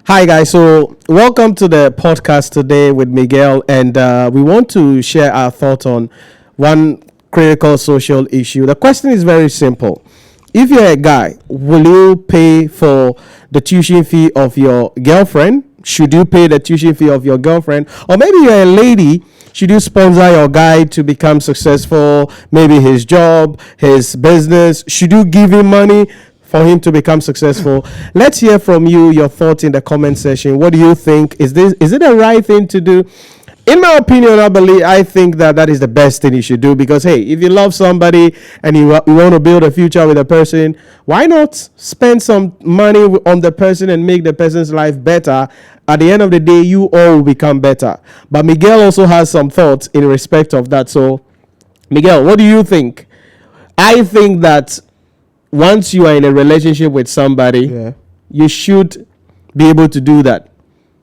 Hi, guys. So, welcome to the podcast today with Miguel, and we want to share our thought on one critical social issue. The question is very simple. If you're a guy, will you pay for the tuition fee of your girlfriend? Should you pay the tuition fee of your girlfriend? Or maybe you're a lady, should you sponsor your guy to become successful? Maybe his job, his business. Should you give him money for him to become successful? Let's hear from you, your thoughts in the comment section. What do you think? Is it the right thing to do? In my opinion, I think that is the best thing you should do, because hey, if you love somebody and you want to build a future with a person, why not spend some money on the person and make the person's life better? At the end of the day, you all will become better. But Miguel also has some thoughts in respect of that. So, Miguel, what do you think? I think that once you are in a relationship with somebody, you should be able to do that.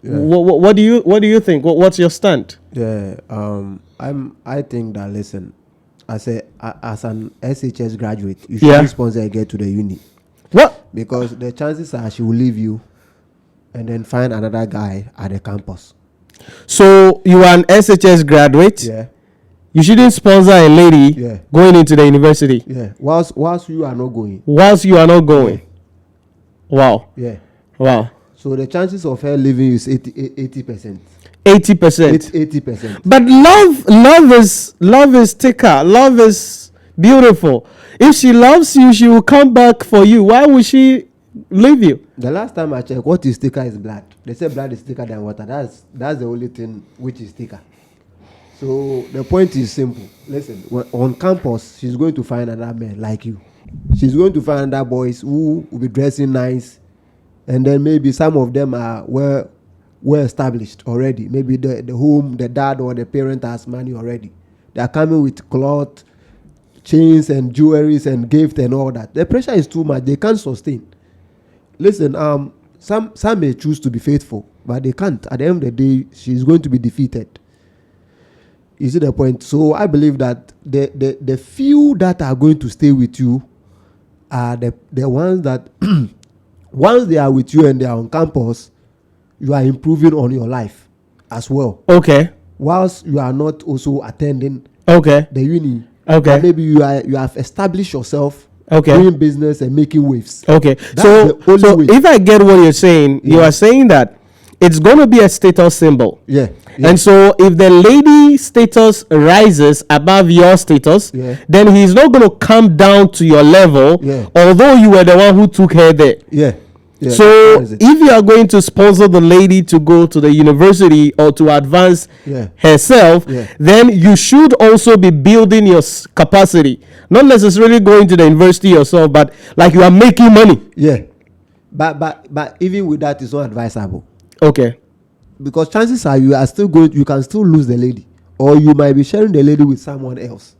Yeah. What do you think? What's your stand? Yeah, I think that, listen, as an SHS graduate, you should sponsor a girl to the uni. What? Because the chances are she will leave you and then find another guy at the campus. So you are an SHS graduate. Yeah. You shouldn't sponsor a lady going into the university. Yeah. Whilst you are not going. Whilst you are not going. Yeah. Wow. Yeah. Wow. So the chances of her leaving is 80%. 80%. 80%. But love is thicker. Love is beautiful. If she loves you, she will come back for you. Why would she leave you? The last time I checked, what is thicker is blood. They say blood is thicker than water. That's the only thing which is thicker. So the point is simple. Listen, on campus, she's going to find another man like you. She's going to find other boys who will be dressing nice. And then maybe some of them are well established already. Maybe the home, the dad or the parent has money already. They are coming with cloth, chains and jewelries and gifts and all that. The pressure is too much. They can't sustain. Listen, some may choose to be faithful, but they can't. At the end of the day, she's going to be defeated. You see the point? So I believe that the few that are going to stay with you are the ones that once they are with you and they are on campus, you are improving on your life as well. Okay. Whilst you are not also attending the uni. Okay. Maybe you have established yourself doing business and making waves. Okay. So if I get what you're saying, you are saying that it's going to be a status symbol. Yeah. And so if the lady status rises above your status, then he's not going to come down to your level, although you were the one who took her there. Yeah. So if you are going to sponsor the lady to go to the university or to advance herself, then you should also be building your capacity. Not necessarily going to the university yourself, but like you are making money. Yeah. But even with that, it's not advisable. Okay. Because chances are you can still lose the lady, or you might be sharing the lady with someone else.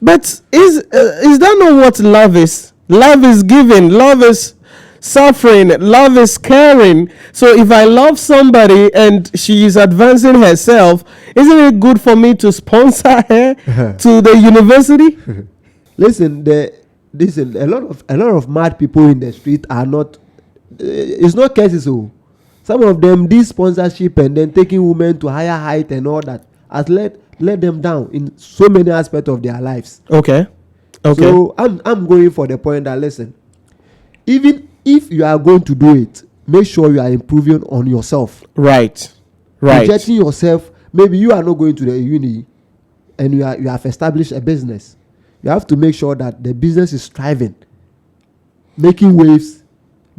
But is that not what love is? Love is giving. Love is suffering. Love is caring. So if I love somebody and she is advancing herself, isn't it good for me to sponsor her to the university? Listen, a lot of mad people in the street are not. It's not cases. Some of them, this sponsorship and then taking women to higher height and all that has let them down in so many aspects of their lives. Okay. So I'm going for the point that, listen, even if you are going to do it, make sure you are improving on yourself. Right. Projecting yourself. Maybe you are not going to the uni and you have established a business. You have to make sure that the business is thriving, making waves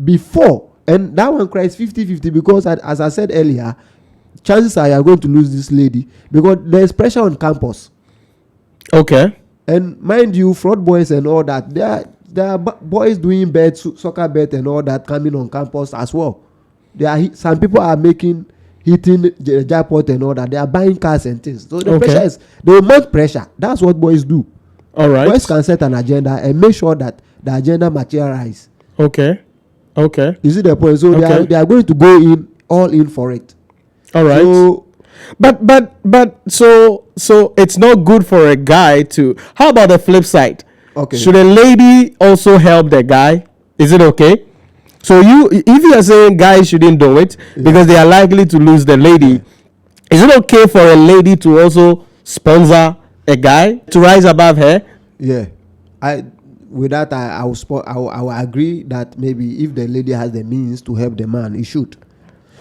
before. And that one cries 50-50 because, as I said earlier, chances are you are going to lose this lady because there's pressure on campus. Okay. And mind you, fraud boys and all that, there are boys doing soccer bet and all that coming on campus as well. Some people are hitting the jackpot and all that. They are buying cars and things. So the pressure is, they want pressure. That's what boys do. All right. Boys can set an agenda and make sure that the agenda materializes. Okay. You see the point? So they are going to go all in for it. All right. So, but so it's not good for a guy to. How about the flip side? Okay. Should a lady also help the guy? Is it okay? So if you are saying guys shouldn't do it because they are likely to lose the lady, is it okay for a lady to also sponsor a guy to rise above her? Yeah, I will agree that maybe if the lady has the means to help the man, he should.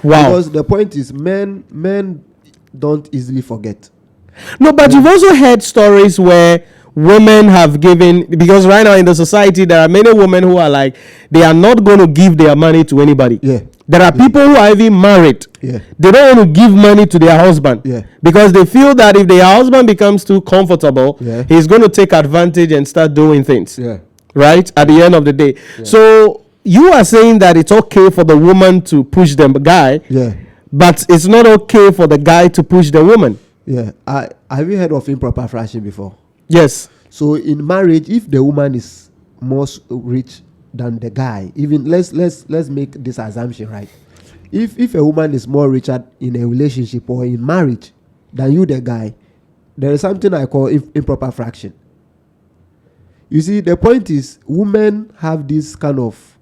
Wow. Because the point is, men don't easily forget. No, but you've also heard stories where women have given, because right now in the society there are many women who are like, they are not going to give their money to anybody. Yeah. There are people who are even married. Yeah. They don't want to give money to their husband. Yeah. Because they feel that if their husband becomes too comfortable, Yeah. he's going to take advantage and start doing things. Yeah. Right? At the end of the day. Yeah. So you are saying that it's okay for the woman to push the guy. Yeah. But it's not okay for the guy to push the woman. Yeah. Have you heard of improper flashing before? Yes. So in marriage, if the woman is more rich than the guy, even let's make this assumption, right? If a woman is more richer in a relationship or in marriage than you, the guy, there is something I call improper fraction. You see, the point is, women have this kind of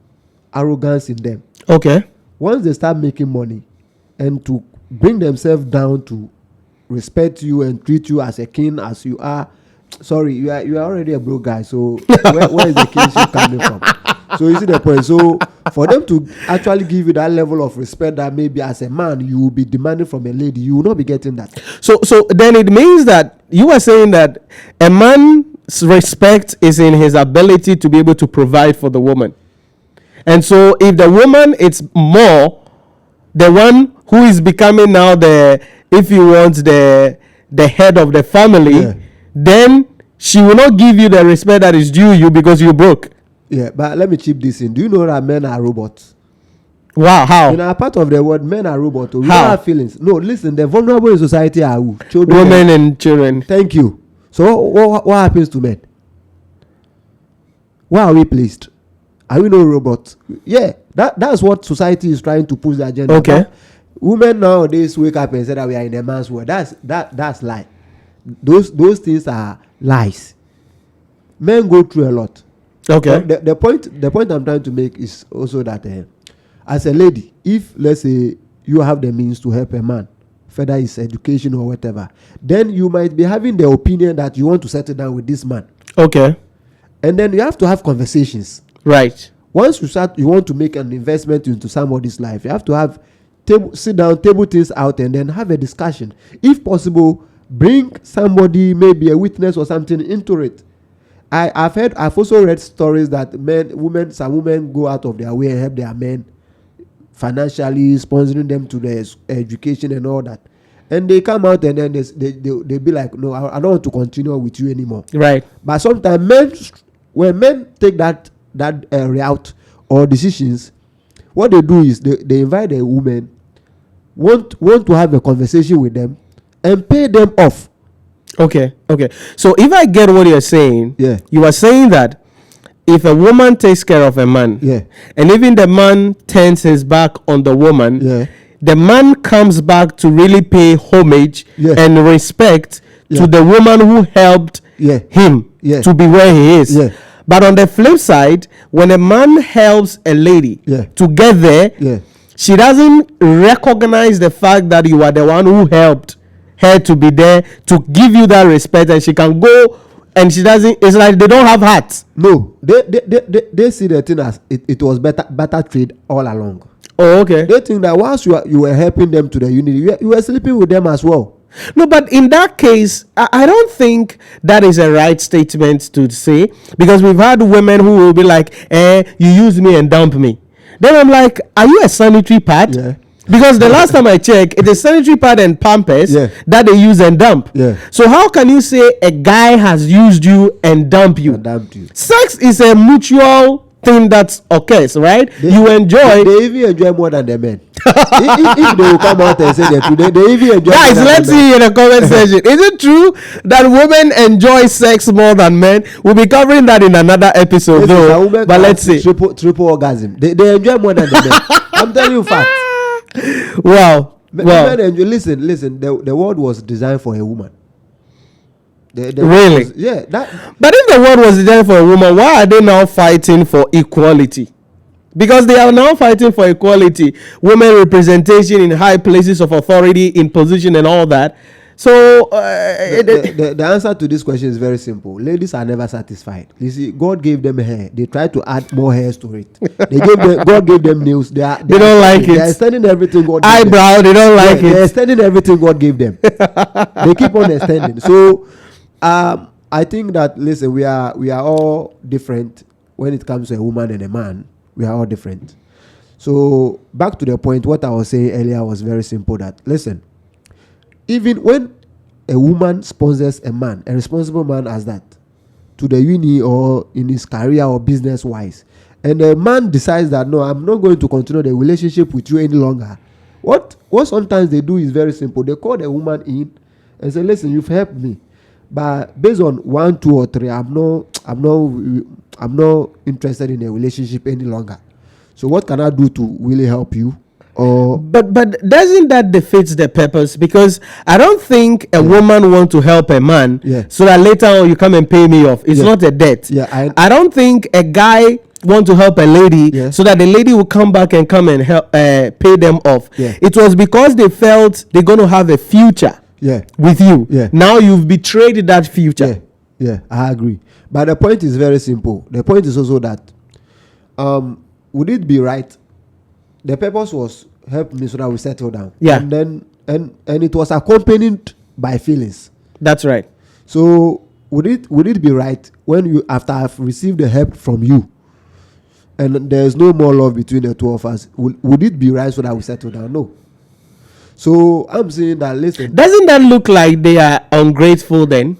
arrogance in them. Okay. Once they start making money and to bring themselves down to respect you and treat you as a king as you are. Sorry, you are already a broke guy, so where is the kinship coming from? So you see the point. So for them to actually give you that level of respect that maybe as a man you will be demanding from a lady, you will not be getting that. So then it means that you are saying that a man's respect is in his ability to be able to provide for the woman. And so if the woman is more, the one who is becoming now the head of the family, then she will not give you the respect that is due you because you broke. Yeah, but let me chip this in. Do you know that men are robots? Wow, how? In our part of the world, men are robots. We How? don't have feelings. No, listen, the vulnerable in society are who? Children. Women and children. Thank you. So what happens to men? Where are we placed? Are we no robots? Yeah, that's what society is trying to push the agenda. Okay. But women nowadays wake up and say that we are in a man's world. That's lie. Those things are lies. Men go through a lot. Okay. The point I'm trying to make is also that as a lady, if let's say you have the means to help a man, whether it's education or whatever, then you might be having the opinion that you want to settle down with this man. Okay. And then you have to have conversations. Right. Once you want to make an investment into somebody's life, you have to have sit down, table things out, and then have a discussion. If possible, bring somebody, maybe a witness or something, into it. I've also read stories that some women go out of their way and help their men financially, sponsoring them to their education and all that. And they come out and then they be like, no, I don't want to continue with you anymore. Right. But sometimes when men take that route or decisions, what they do is they invite a woman, want to have a conversation with them, and pay them off. Okay. So if I get what you're saying, you are saying that if a woman takes care of a man, and even the man turns his back on the woman, the man comes back to really pay homage and respect to the woman who helped him to be where he is. But on the flip side, when a man helps a lady to get there, she doesn't recognize the fact that you are the one who helped her to be there to give you that respect, and she can go and she doesn't. It's like they don't have hearts. No, they see the thing as it was better trade all along. Oh, okay. They think that whilst you were helping them to the unity, you were sleeping with them as well. No, but in that case, I don't think that is a right statement to say, because we've had women who will be like, you use me and dump me. Then I'm like, are you a sanitary pad? Yeah. Because the last time I checked, it is sanitary pad and Pampers that they use and dump. Yeah. So how can you say a guy has used you and dumped you? Sex is a mutual thing that occurs, right? You enjoy. They even enjoy more than the men. if they will come out and say that today, they even enjoy. Guys, let's see in the comment section. Is it true that women enjoy sex more than men? We'll be covering that in another episode, though. But let's see. Triple orgasm. They enjoy more than the men. I'm telling you facts. Wow. Listen. The world was designed for a woman. Really? That. But if the world was designed for a woman, why are they now fighting for equality? Because they are now fighting for equality, women representation in high places of authority, in position and all that. So the answer to this question is very simple. Ladies are never satisfied. You see, God gave them hair. They try to add more hairs to it. God gave them nails. They don't like it. They are extending everything God gave eyebrow. them. They don't like it. They are extending everything God gave them. They keep on extending. So I think that, listen, we are all different when it comes to a woman and a man. We are all different. So back to the point, what I was saying earlier was very simple. That, listen, even when a woman sponsors a man, a responsible man as that, to the uni or in his career or business wise, and the man decides that, no, I'm not going to continue the relationship with you any longer, what sometimes they do is very simple. They call the woman in and say, listen, you've helped me, but based on 1, 2, or 3, I'm not interested in a relationship any longer. So what can I do to really help you? Or but doesn't that defeat the purpose? Because I don't think a woman wants to help a man so that later on you come and pay me off. It's not a debt. I don't think a guy want to help a lady so that the lady will come back and help pay them off. It was because they felt they're going to have a future with you. Now you've betrayed that future. I agree. But the point is very simple. The point is also that would it be right? The purpose was help me so that we settle down. And then and it was accompanied by feelings. That's right. So would it be right when you, after I've received the help from you, and there's no more love between the two of us, would it be right so that we settle down? No. So I'm saying that, listen. Doesn't that look like they are ungrateful then?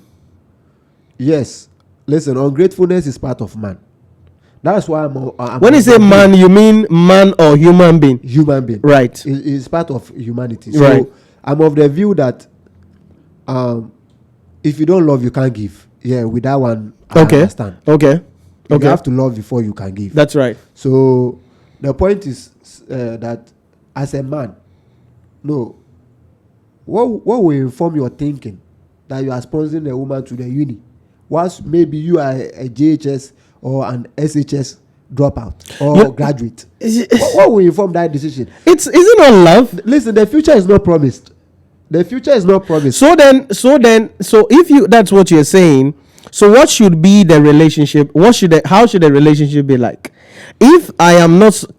Yes. Listen, ungratefulness is part of man. That's why I'm when you say man, you mean man or human being? Human being. Right. It's part of humanity. So I'm of the view that if you don't love, you can't give. Yeah, with that one, I understand. Okay. You have to love before you can give. That's right. So the point is that as a man, no, what will inform your thinking that you are sponsoring a woman to the uni? Whilst maybe you are a JHS or an SHS dropout or graduate. What will inform that decision? Is it not love? Listen, the future is not promised. The future is not promised. So if you, that's what you're saying. So what should be the relationship? How should the relationship be like? If I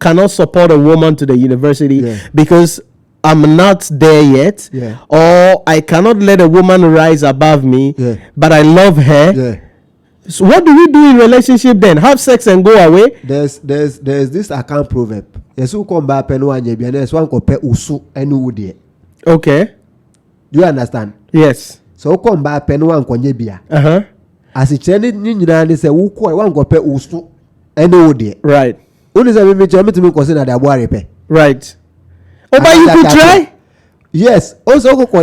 cannot support a woman to the university because I'm not there yet, or I cannot let a woman rise above me, but I love her. So what do we do in relationship then? Have sex and go away? There's this account proverb. Okay. Do you understand? Yes. So come back penwa nkonyebia. As it nyina say wo ko wan go pe usu ene wo de. Right. Only say me me consider that boy repair. Right. Oh, but you could try? Yes. Also also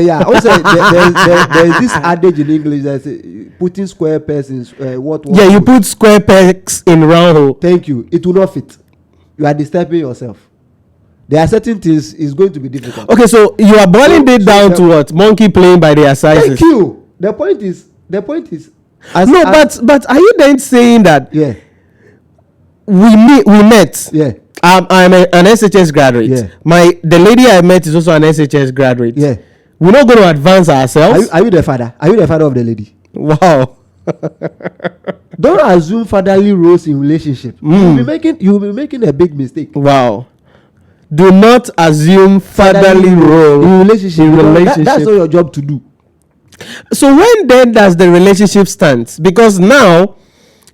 there's this adage in English that putting square pegs in what you put square pegs in round hole. Thank you. It will not fit. You are disturbing yourself. There are certain things is going to be difficult. Okay, so you are boiling it down to what? Monkey playing by their sizes. Thank you. The point is but are you then saying that we met? Yeah. I'm an SHS graduate. The lady I met is also an SHS graduate. Yeah. We're not going to advance ourselves. Are you the father? Are you the father of the lady? Wow. Don't assume fatherly roles in relationship. You'll be making a big mistake. Wow. Do not assume fatherly role in relationship. That's not your job to do. So when then does the relationship stand? Because now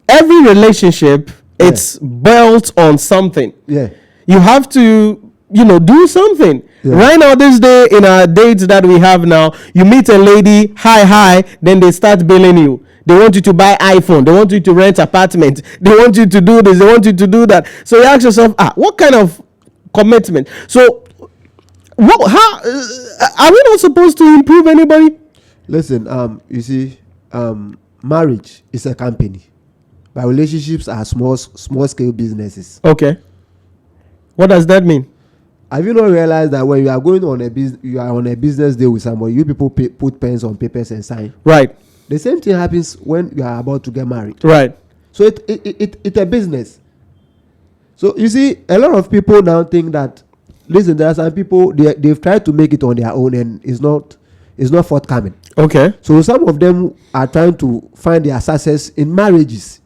every relationship it's built on something. Yeah. You have to, do something. Yeah. Right now, this day in our dates that we have now, you meet a lady, hi, then they start billing you. They want you to buy iPhone. They want you to rent apartment. They want you to do this. They want you to do that. So you ask yourself, what kind of commitment? So, how are we not supposed to improve anybody? Listen, you see, marriage is a company, but relationships are small scale businesses. Okay. What does that mean? Have you not realized that when you are going on you are on a business deal with somebody, you people put pens on papers and sign? Right. The same thing happens when you are about to get married. Right. So it's a business. So you see, a lot of people now think that, listen, there are some people they've tried to make it on their own and it's not forthcoming. Okay. So some of them are trying to find their success in marriages.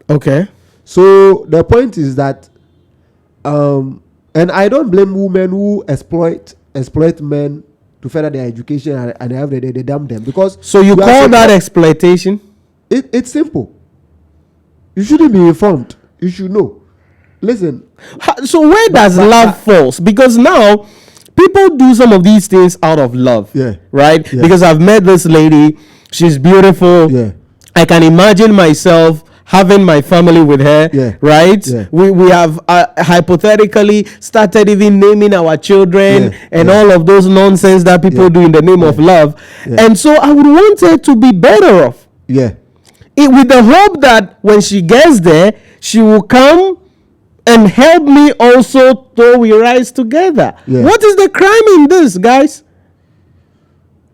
Okay. So the point is that, and I don't blame women who exploit men to further their education and at the end of the day they dump them, because. So you call that exploitation? It's simple. You shouldn't be informed. You should know. Listen. So where does love falls? Because now people do some of these things out of love. Yeah. Right? Yeah. Because I've met this lady. She's beautiful. Yeah. I can imagine myself having my family with her. Yeah. Right? Yeah. We have hypothetically started even naming our children and all of those nonsense that people do in the name of love. Yeah. And so I would want her to be better off. Yeah. With the hope that when she gets there, she will come and help me also, though we rise together. Yeah. What is the crime in this, guys?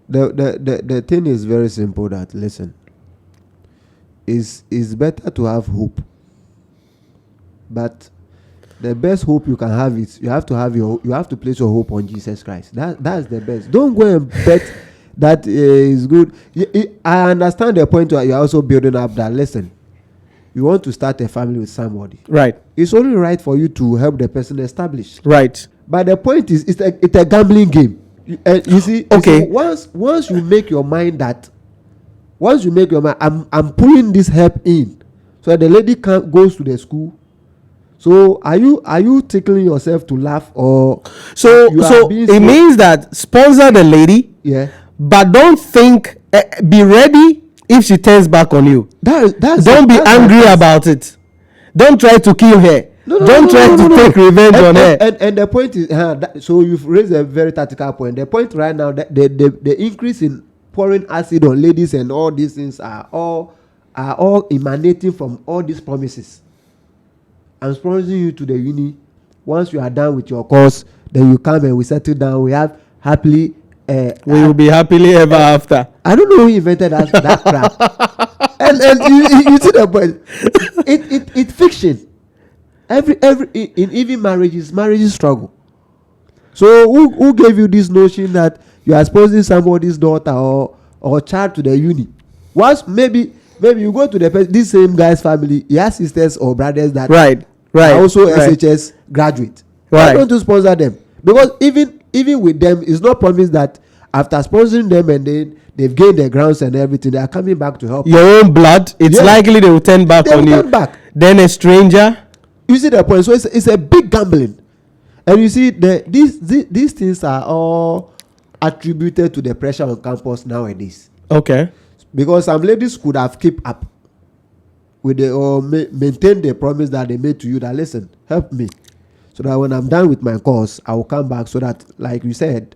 The thing is very simple. That, listen, is better to have hope, but the best hope you can have is you have to place your hope on Jesus Christ. That's the best. Don't go and bet that is good. I understand the point where you're also building up that, listen, you want to start a family with somebody. Right. It's only right for you to help the person establish. Right. But the point is, it's a gambling game. You see, okay. Once you make your mind, I'm pulling this help in, so that the lady goes to the school. So are you tickling yourself to laugh, or so it means that sponsor the lady, but don't think, be ready if she turns back on you. Don't be angry about it. Don't try to kill her. Don't try to take revenge on her. And the point is, so you've raised a very tactical point. The point right now, that the increase in pouring acid on ladies and all these things are all emanating from all these promises. I'm sponsoring you to the uni. Once you are done with your course, then you come and we settle down. We have happily. We will be happily ever after. I don't know who invented that crap. and you see the point. It's fiction. In even marriages struggle. So who gave you this notion that you are sponsoring somebody's daughter or child to the uni? Once maybe you go to this same guy's family, he has sisters or brothers that are also SHS graduate. Why don't you sponsor them? Because even with them, it's not promised that after sponsoring them and then they've gained their grounds and everything, they are coming back to help your own blood. It's likely they will turn back on you. Then a stranger. You see the point. So it's a big gambling, and you see these things are all attributed to the pressure on campus nowadays. Okay. Because some ladies could have kept up with maintain the promise that they made to you, that, listen, help me, so that when I'm done with my course, I will come back, so that, like you said,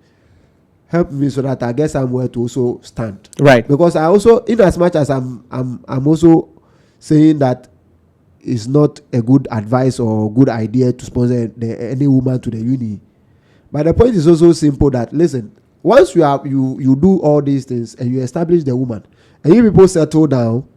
help me so that I get somewhere to also stand. Right. Because I also, in as much as I'm also saying that it's not a good advice or good idea to sponsor any woman to the uni, but the point is also simple, that, listen, once you do all these things and you establish the woman and you people settle down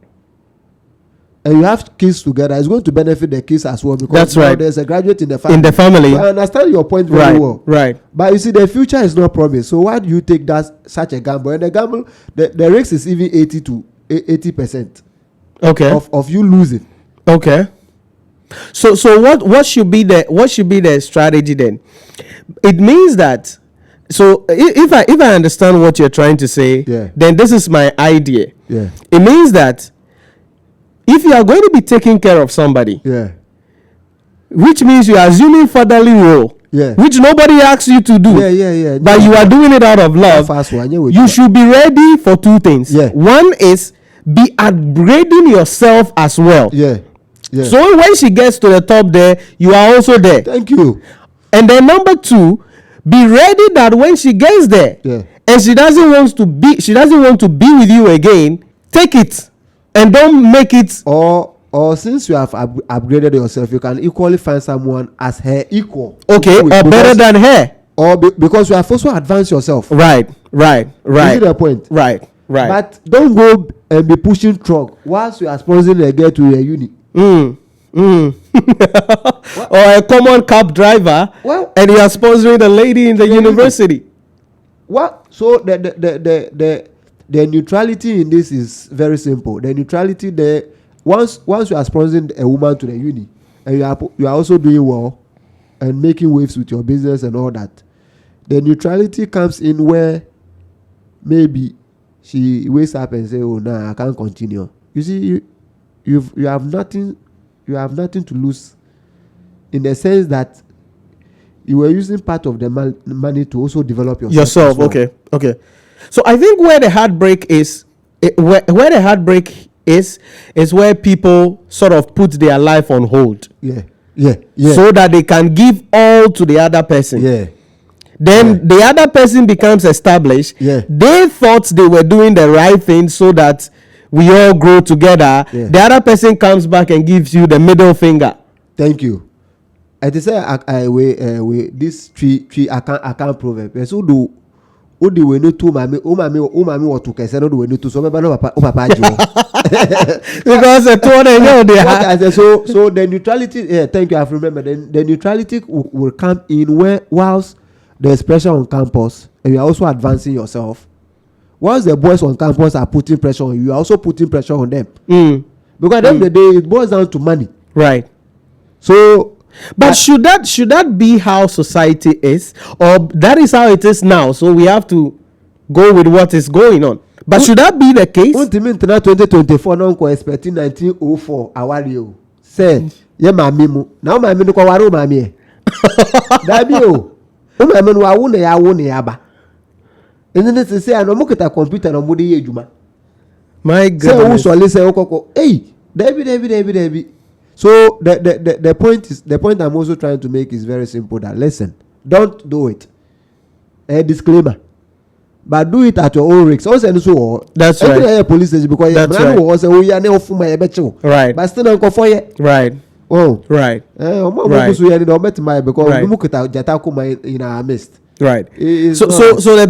and you have kids together, it's going to benefit the kids as well, because that's right. There's a graduate in the family. So I understand your point very well. Right. But you see, the future is not promised. So why do you take such a gamble? And the gamble, the risk is even 80%. Okay. Of you losing. Okay. So what should be the strategy then? It means that, so if I understand what you're trying to say, then this is my idea. Yeah. It means that if you are going to be taking care of somebody, which means you are assuming fatherly role, which nobody asks you to do, but you are doing it out of love, you should be ready for two things. One is be upgrading yourself as well. So when she gets to the top there, you are also there. Thank you. And then number two, be ready that when she gets there and she doesn't want to be with you again, take it and don't make it. Or since you have upgraded yourself, you can equally find someone as her equal. Okay, or better than her. Or because you have also advanced yourself. Right. You see the point? Right. But don't go and be pushing truck whilst you are sponsoring a girl to your uni. or a common cab driver, Well, and you are sponsoring the lady in the university. What? So the neutrality in this is very simple. The neutrality there, once you are sponsoring a woman to the uni, and you are also doing well and making waves with your business and all that, the neutrality comes in where maybe she wakes up and say, "Oh, nah, I can't continue." You see, you have nothing to lose, in the sense that you were using part of the money to also develop yourself. Well. Okay. So I think where the heartbreak is, where the heartbreak is where people sort of put their life on hold. Yeah. So that they can give all to the other person. Yeah. Then the other person becomes established. Yeah. They thought they were doing the right thing so that we all grow together. Yeah. The other person comes back and gives you the middle finger. Thank you. I say this tree I can't prove it. So do we need to mami what to say no do we need to so me no papa jo. Because the two they know they have. So the neutrality, thank you, I've remembered. The neutrality will come in where whilst there's pressure on campus and you are also advancing yourself. Once the boys on campus are putting pressure on you, you are also putting pressure on them. Because at the end of the day, it boils down to money. Right. So, but should that be how society is, or that is how it is now? So we have to go with what is going on. But should that be the case? 2024 no ko expecting 1904 awari o. Say, ye mami mu. Na mami no ko waro mami e. Dabi o. O mami no awu na ya wo na ya ba. Eni se say no mo kita computer no mo de ye ejuma. My God. Say wo so le say okoko. Hey, Dabi. So the point I'm also trying to make is very simple. That listen, don't do it. A disclaimer, but do it at your own risk. Also, that's right. Police station because that's right. Right. But still don't go for you. Right. Oh. Right. Right. Because in our midst. Right. So the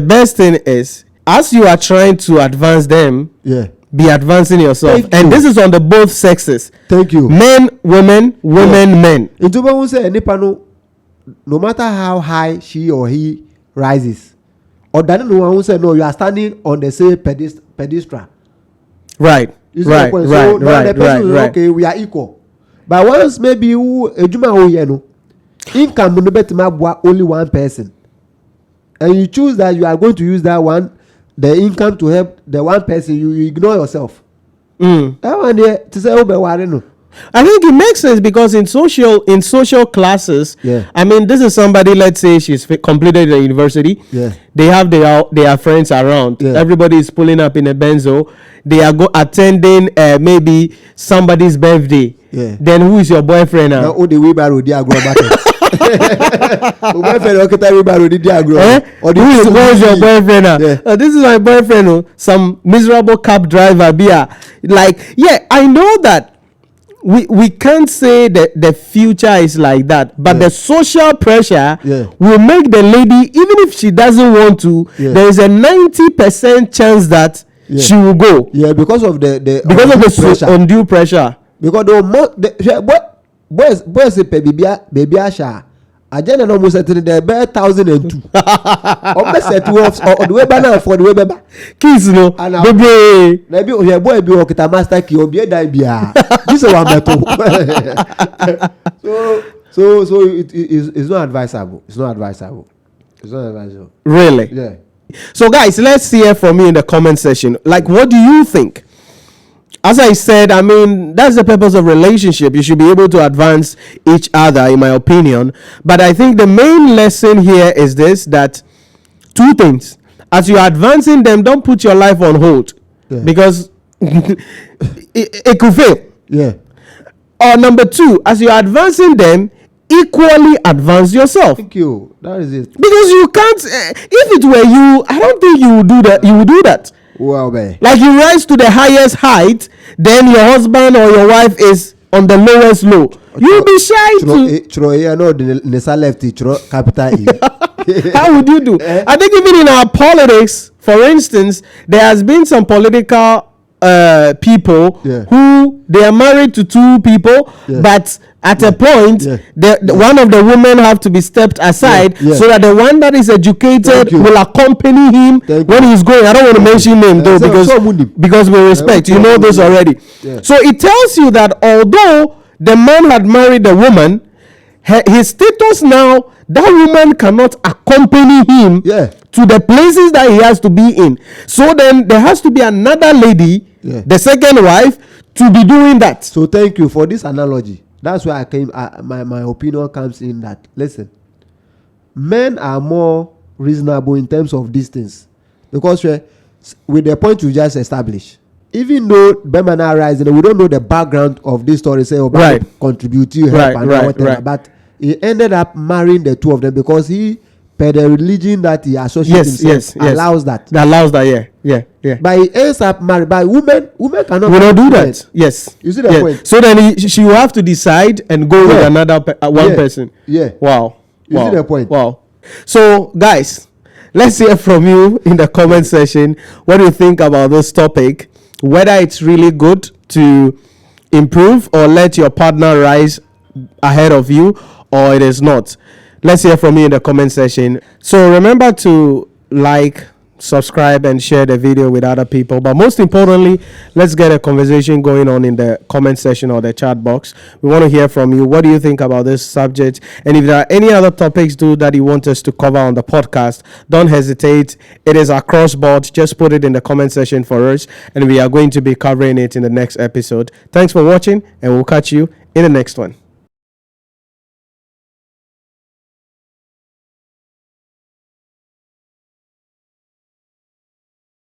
best thing is as you are trying to advance them. Yeah. Be advancing yourself. And this is on the both sexes. Thank you. Men, women, men. Into say no matter how high she or he rises, or that no one say no, you are standing on the same pedestal. Right. Right. Okay, we are equal. But once maybe income no better only one person, and you choose that you are going to use that one. The income to help the one person, you ignore yourself. That one there to say no. I think it makes sense because in social classes, I mean, this is somebody. Let's say she's completed the university. Yeah. They have their friends around. Yeah. Everybody is pulling up in a benzo. They are attending maybe somebody's birthday. Yeah. Then who is your boyfriend now? The wheelbarrow they are going back. Who is your boyfriend now? Yeah. This is my boyfriend. Some miserable cab driver. I know that we can't say that the future is like that, but the social pressure will make the lady, even if she doesn't want to, there is a 90% chance that she will go. Yeah, because of the undue pressure. Because boys say baby asha. Agenda no mo setting the bear 1,002. Almost set or the way banner for the way baby. Kids no. Baby. Maybe your boy be work at master key or be a bia. This is one battle. So it's not advisable. It's not advisable. Really? Yeah. So guys, let's hear from you in the comment section. Like, what do you think? As I said, I mean, that's the purpose of relationship. You should be able to advance each other, in my opinion. But I think the main lesson here is this, that two things. As you're advancing them, don't put your life on hold. Yeah. Because it could fail. Yeah. Or number two, as you're advancing them, equally advance yourself. Thank you. That is it. Because you can't, if it were you, I don't think you would do that. You would do that. Wow, man. Like you rise to the highest height, then your husband or your wife is on the lowest low. You'll be shy capital E. How would you do? I think even in our politics, for instance, there has been some political people who they are married to two people, but at a point, one of the women have to be stepped aside so that the one that is educated will accompany him when he's going. I don't want to mention name though, because we respect. You know this already. So it tells you that although the man had married the woman, his status now, that woman cannot accompany him to the places that he has to be in. So then there has to be another lady, the second wife, to be doing that. So thank you for this analogy. That's why I came. My opinion comes in that, listen, men are more reasonable in terms of distance, because with the point you just established, even though Bemana rising, we don't know the background of this story. Say, contribute to help and whatever, but he ended up marrying the two of them because he, per the religion that he associates himself, allows that. That allows that, yeah. But he ends up married by women. Women cannot. We don't do that. Yes. You see the point. So then she will have to decide and go with another one person. Yeah. Wow. You see the point. Wow. So guys, let's hear from you in the comment section. What do you think about this topic? Whether it's really good to improve or let your partner rise ahead of you, or it is not. Let's hear from you in the comment section. So remember to like, subscribe, and share the video with other people. But most importantly, let's get a conversation going on in the comment section or the chat box. We want to hear from you. What do you think about this subject? And if there are any other topics that you want us to cover on the podcast, don't hesitate. It is across board. Just put it in the comment section for us, and we are going to be covering it in the next episode. Thanks for watching, and we'll catch you in the next one.